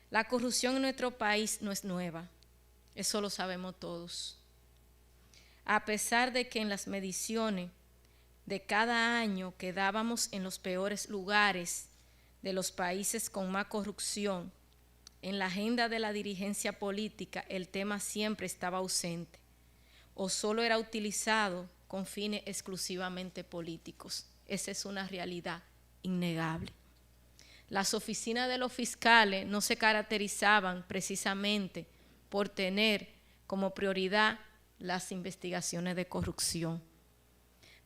La corrupción en nuestro país no es nueva, eso lo sabemos todos. A pesar de que en las mediciones de cada año quedábamos en los peores lugares de los países con más corrupción, en la agenda de la dirigencia política el tema siempre estaba ausente o solo era utilizado con fines exclusivamente políticos. Esa es una realidad innegable. Las oficinas de los fiscales no se caracterizaban precisamente por tener como prioridad las investigaciones de corrupción.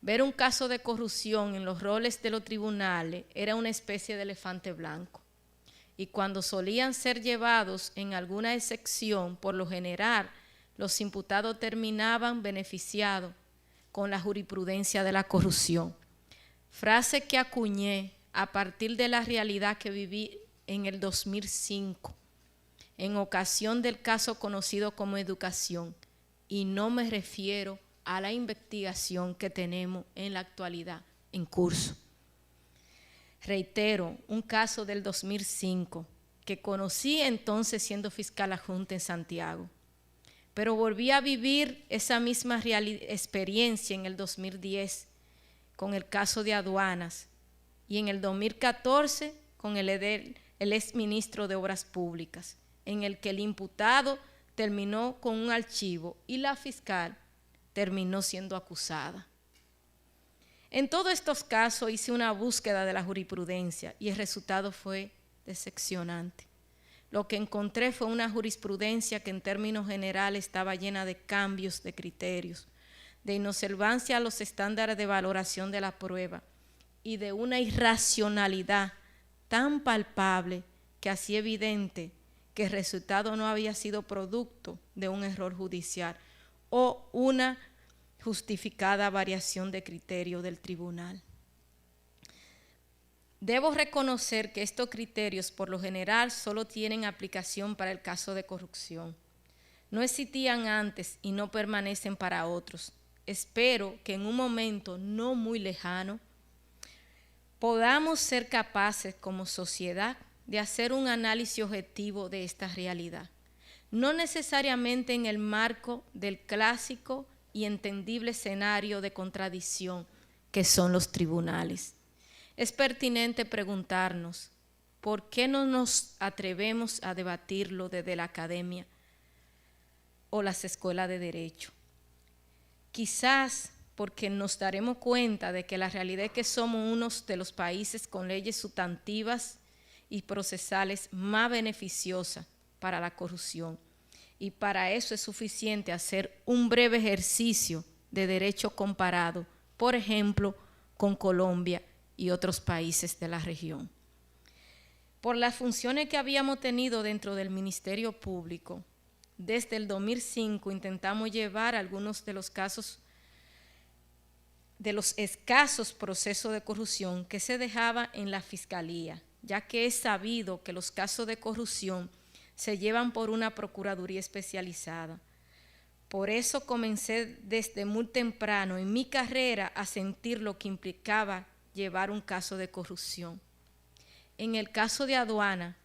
Ver un caso de corrupción en los roles de los tribunales era una especie de elefante blanco. Y cuando solían ser llevados en alguna excepción, por lo general, los imputados terminaban beneficiados con la jurisprudencia de la corrupción. Frase que acuñé a partir de la realidad que viví en el 2005, en ocasión del caso conocido como Educación, y no me refiero a la investigación que tenemos en la actualidad en curso. Reitero, un caso del 2005 que conocí entonces siendo fiscal adjunta en Santiago, pero volví a vivir esa misma experiencia en el 2010 con el caso de aduanas y en el 2014 con el exministro de Obras Públicas, en el que el imputado terminó con un archivo y la fiscal terminó siendo acusada. En todos estos casos hice una búsqueda de la jurisprudencia y el resultado fue decepcionante. Lo que encontré fue una jurisprudencia que en términos generales estaba llena de cambios de criterios, de inobservancia a los estándares de valoración de la prueba y de una irracionalidad tan palpable que hacía evidente que el resultado no había sido producto de un error judicial o una justificada variación de criterio del tribunal. Debo reconocer que estos criterios por lo general solo tienen aplicación para el caso de corrupción. No existían antes y no permanecen para otros. Espero que en un momento no muy lejano podamos ser capaces como sociedad de hacer un análisis objetivo de esta realidad, no necesariamente en el marco del clásico y entendible escenario de contradicción que son los tribunales. Es pertinente preguntarnos por qué no nos atrevemos a debatirlo desde la academia o las escuelas de derecho. Quizás porque nos daremos cuenta de que la realidad es que somos uno de los países con leyes sustantivas y procesales más beneficiosas para la corrupción. Y para eso es suficiente hacer un breve ejercicio de derecho comparado, por ejemplo, con Colombia y otros países de la región. Por las funciones que habíamos tenido dentro del Ministerio Público, desde el 2005 intentamos llevar algunos de los casos, de los escasos procesos de corrupción que se dejaba en la Fiscalía, ya que es sabido que los casos de corrupción se llevan por una procuraduría especializada. Por eso comencé desde muy temprano en mi carrera a sentir lo que implicaba llevar un caso de corrupción. En el caso de aduana,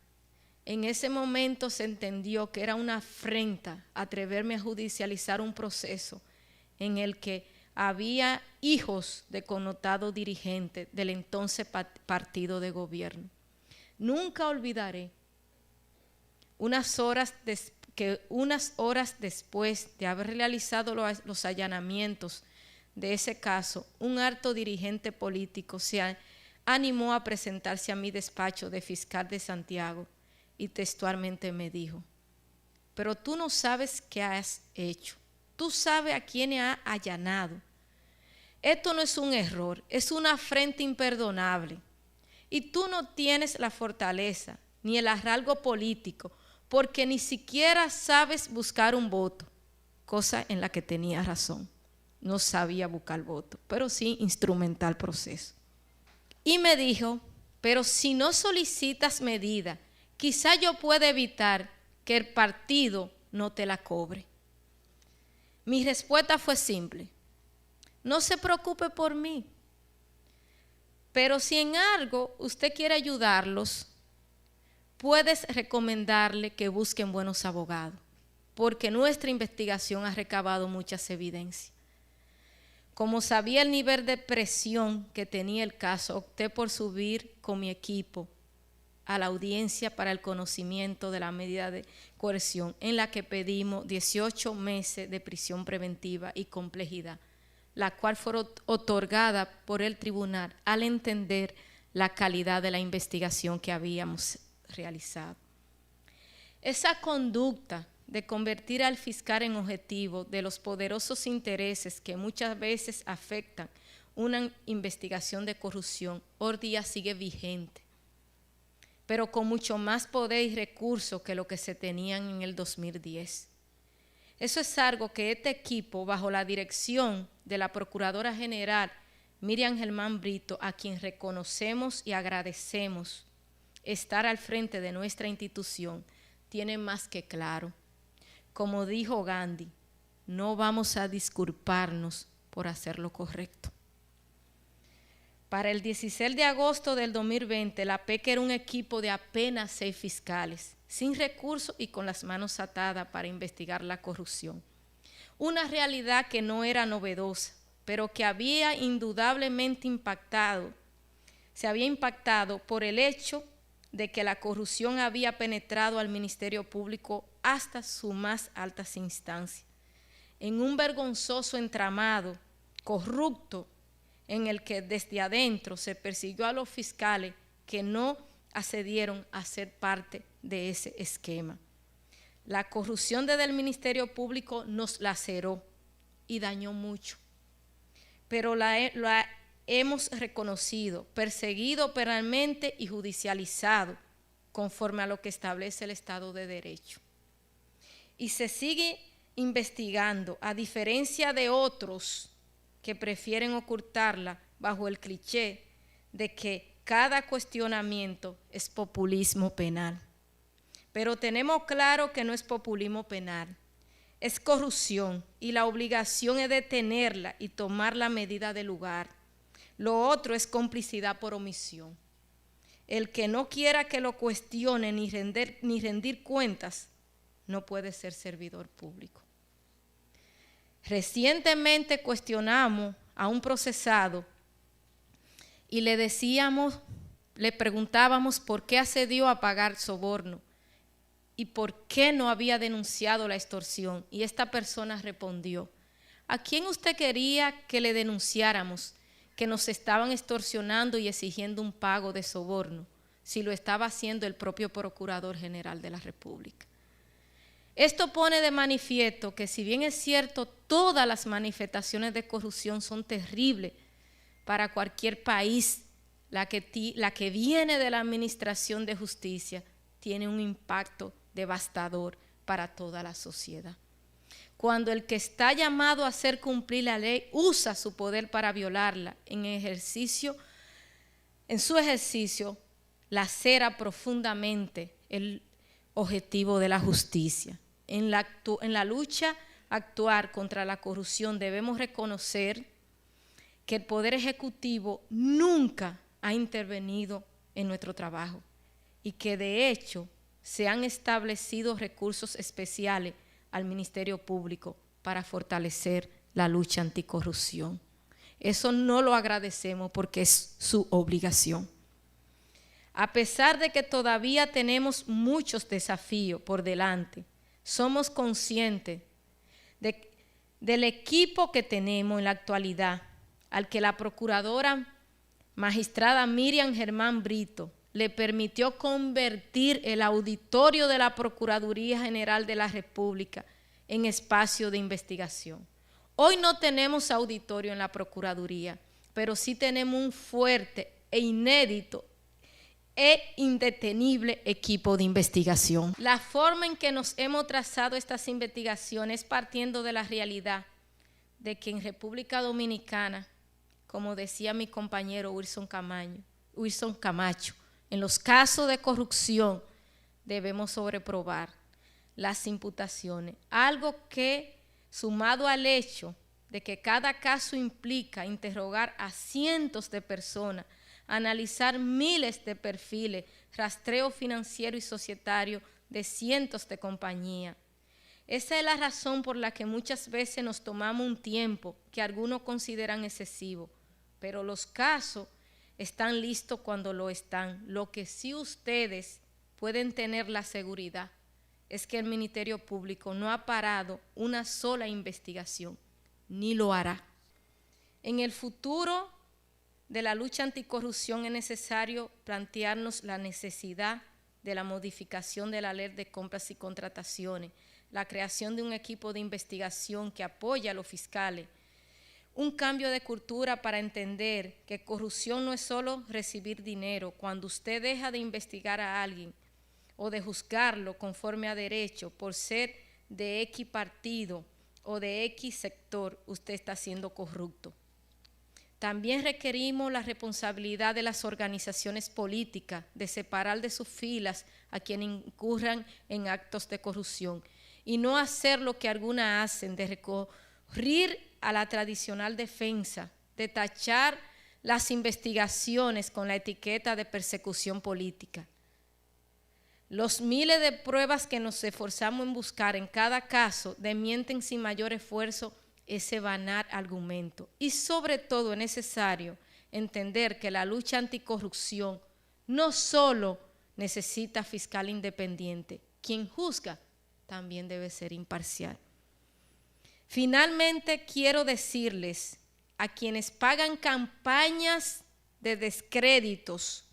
en ese momento se entendió que era una afrenta atreverme a judicializar un proceso en el que había hijos de connotados dirigentes del entonces partido de gobierno. Nunca olvidaré unas horas después de haber realizado los allanamientos de ese caso, un alto dirigente político se animó a presentarse a mi despacho de fiscal de Santiago y textualmente me dijo: pero tú no sabes qué has hecho, tú sabes a quién has allanado. Esto no es un error, es una afrenta imperdonable. Y tú no tienes la fortaleza ni el arraigo político, porque ni siquiera sabes buscar un voto, cosa en la que tenía razón. No sabía buscar voto, pero sí instrumentar el proceso. Y me dijo: pero si no solicitas medida, quizá yo pueda evitar que el partido no te la cobre. Mi respuesta fue simple: no se preocupe por mí, pero si en algo usted quiere ayudarlos, puedes recomendarle que busquen buenos abogados, porque nuestra investigación ha recabado muchas evidencias. Como sabía el nivel de presión que tenía el caso, opté por subir con mi equipo a la audiencia para el conocimiento de la medida de coerción, en la que pedimos 18 meses de prisión preventiva y complejidad, la cual fue otorgada por el tribunal al entender la calidad de la investigación que habíamos realizado. Esa conducta de convertir al fiscal en objetivo de los poderosos intereses que muchas veces afectan una investigación de corrupción, hoy día sigue vigente, pero con mucho más poder y recursos que lo que se tenían en el 2010. Eso es algo que este equipo, bajo la dirección de la Procuradora General Miriam Germán Brito, a quien reconocemos y agradecemos estar al frente de nuestra institución, tiene más que claro. Como dijo Gandhi, no vamos a disculparnos por hacer lo correcto. Para el 16 de agosto del 2020, la PEC era un equipo de apenas 6 fiscales, sin recursos y con las manos atadas para investigar la corrupción. Una realidad que no era novedosa, pero que había indudablemente se había impactado por el hecho de que la corrupción había penetrado al Ministerio Público hasta sus más altas instancias, en un vergonzoso entramado corrupto en el que desde adentro se persiguió a los fiscales que no accedieron a ser parte de ese esquema. La corrupción desde el Ministerio Público nos laceró y dañó mucho, pero la hemos reconocido, perseguido penalmente y judicializado conforme a lo que establece el Estado de Derecho. Y se sigue investigando, a diferencia de otros que prefieren ocultarla bajo el cliché de que cada cuestionamiento es populismo penal. Pero tenemos claro que no es populismo penal, es corrupción y la obligación es detenerla y tomar la medida del lugar. Lo otro es complicidad por omisión. El que no quiera que lo cuestione ni rendir cuentas no puede ser servidor público. Recientemente cuestionamos a un procesado y le preguntábamos por qué accedió a pagar soborno y por qué no había denunciado la extorsión. Y esta persona respondió: ¿a quién usted quería que le denunciáramos que nos estaban extorsionando y exigiendo un pago de soborno, si lo estaba haciendo el propio Procurador General de la República? Esto pone de manifiesto que, si bien es cierto, todas las manifestaciones de corrupción son terribles para cualquier país, la que viene de la administración de justicia tiene un impacto devastador para toda la sociedad. Cuando el que está llamado a hacer cumplir la ley usa su poder para violarla, en su ejercicio, lacera profundamente el objetivo de la justicia. En la lucha actuar contra la corrupción debemos reconocer que el Poder Ejecutivo nunca ha intervenido en nuestro trabajo y que de hecho se han establecido recursos especiales al Ministerio Público para fortalecer la lucha anticorrupción. Eso no lo agradecemos porque es su obligación. A pesar de que todavía tenemos muchos desafíos por delante, somos conscientes del equipo que tenemos en la actualidad, al que la Procuradora Magistrada Miriam Germán Brito le permitió convertir el auditorio de la Procuraduría General de la República en espacio de investigación. Hoy no tenemos auditorio en la Procuraduría, pero sí tenemos un fuerte e inédito e indetenible equipo de investigación. La forma en que nos hemos trazado estas investigaciones partiendo de la realidad de que en República Dominicana, como decía mi compañero Wilson Camacho, en los casos de corrupción debemos sobreprobar las imputaciones, algo que, sumado al hecho de que cada caso implica interrogar a cientos de personas analizar miles de perfiles, rastreo financiero y societario de cientos de compañías. Esa es la razón por la que muchas veces nos tomamos un tiempo que algunos consideran excesivo, pero los casos están listos cuando lo están. Lo que sí ustedes pueden tener la seguridad es que el Ministerio Público no ha parado una sola investigación, ni lo hará. En el futuro de la lucha anticorrupción es necesario plantearnos la necesidad de la modificación de la ley de compras y contrataciones, la creación de un equipo de investigación que apoye a los fiscales, un cambio de cultura para entender que corrupción no es solo recibir dinero. Cuando usted deja de investigar a alguien o de juzgarlo conforme a derecho por ser de X partido o de X sector, usted está siendo corrupto. También requerimos la responsabilidad de las organizaciones políticas de separar de sus filas a quienes incurran en actos de corrupción y no hacer lo que algunas hacen, de recurrir a la tradicional defensa, de tachar las investigaciones con la etiqueta de persecución política. Los miles de pruebas que nos esforzamos en buscar en cada caso desmienten sin mayor esfuerzo ese banal argumento. Y sobre todo es necesario entender que la lucha anticorrupción no solo necesita fiscal independiente, quien juzga también debe ser imparcial. Finalmente quiero decirles a quienes pagan campañas de descréditos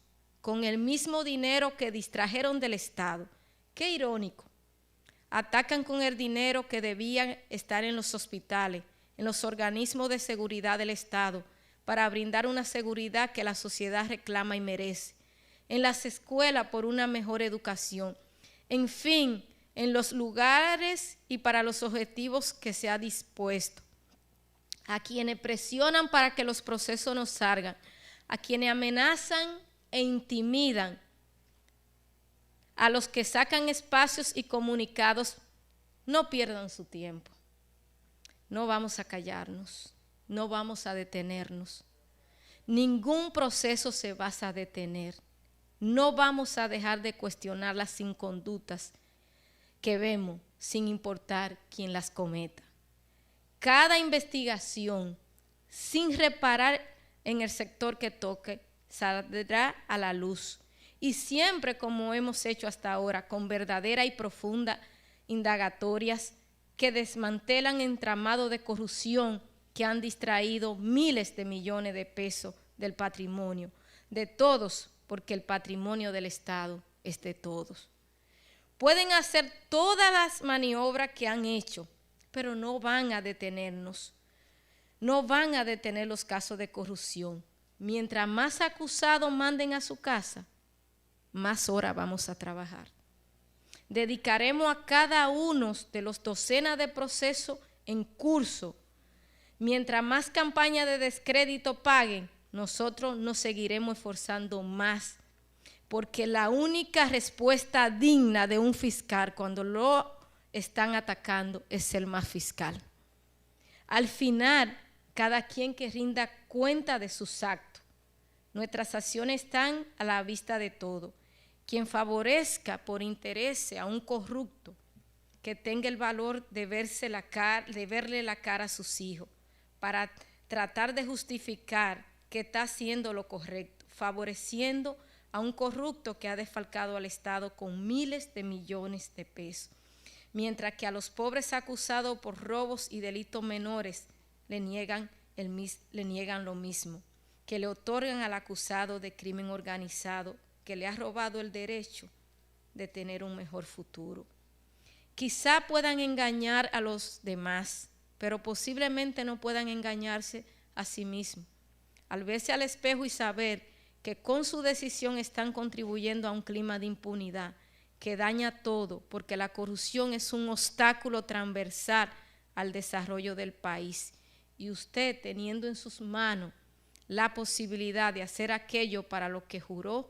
con el mismo dinero que distrajeron del Estado. Qué irónico. Atacan con el dinero que debían estar en los hospitales, en los organismos de seguridad del Estado, para brindar una seguridad que la sociedad reclama y merece, en las escuelas por una mejor educación, en fin, en los lugares y para los objetivos que se ha dispuesto. A quienes presionan para que los procesos no salgan, a quienes amenazan e intimidan, a los que sacan espacios y comunicados, no pierdan su tiempo. No vamos a callarnos, no vamos a detenernos. Ningún proceso se va a detener. No vamos a dejar de cuestionar las inconductas que vemos, sin importar quién las cometa. Cada investigación, sin reparar en el sector que toque, saldrá a la luz. Y siempre, como hemos hecho hasta ahora, con verdadera y profunda indagatorias que desmantelan entramados de corrupción que han distraído miles de millones de pesos del patrimonio, de todos, porque el patrimonio del Estado es de todos. Pueden hacer todas las maniobras que han hecho, pero no van a detenernos, no van a detener los casos de corrupción. Mientras más acusados manden a su casa, más horas vamos a trabajar. Dedicaremos a cada uno de los docenas de procesos en curso. Mientras más campañas de descrédito paguen, nosotros nos seguiremos esforzando más, porque la única respuesta digna de un fiscal cuando lo están atacando es ser más fiscal. Al final, cada quien que rinda cuenta de sus actos. Nuestras acciones están a la vista de todos. Quien favorezca por interés a un corrupto, que tenga el valor de verle la cara a sus hijos, para tratar de justificar que está haciendo lo correcto, favoreciendo a un corrupto que ha desfalcado al Estado con miles de millones de pesos, mientras que a los pobres acusados por robos y delitos menores le niegan lo mismo, que le otorgan al acusado de crimen organizado que le ha robado el derecho de tener un mejor futuro. Quizá puedan engañar a los demás, pero posiblemente no puedan engañarse a sí mismos. Al verse al espejo y saber que con su decisión están contribuyendo a un clima de impunidad que daña todo, porque la corrupción es un obstáculo transversal al desarrollo del país. Y usted, teniendo en sus manos la posibilidad de hacer aquello para lo que juró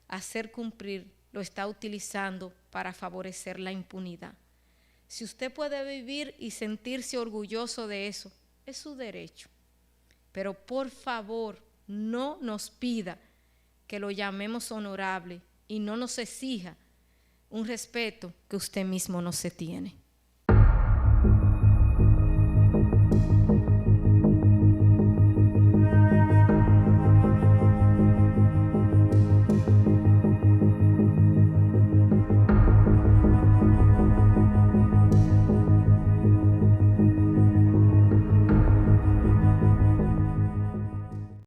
hacer cumplir, lo está utilizando para favorecer la impunidad. Si usted puede vivir y sentirse orgulloso de eso, es su derecho. Pero por favor, no nos pida que lo llamemos honorable y no nos exija un respeto que usted mismo no se tiene.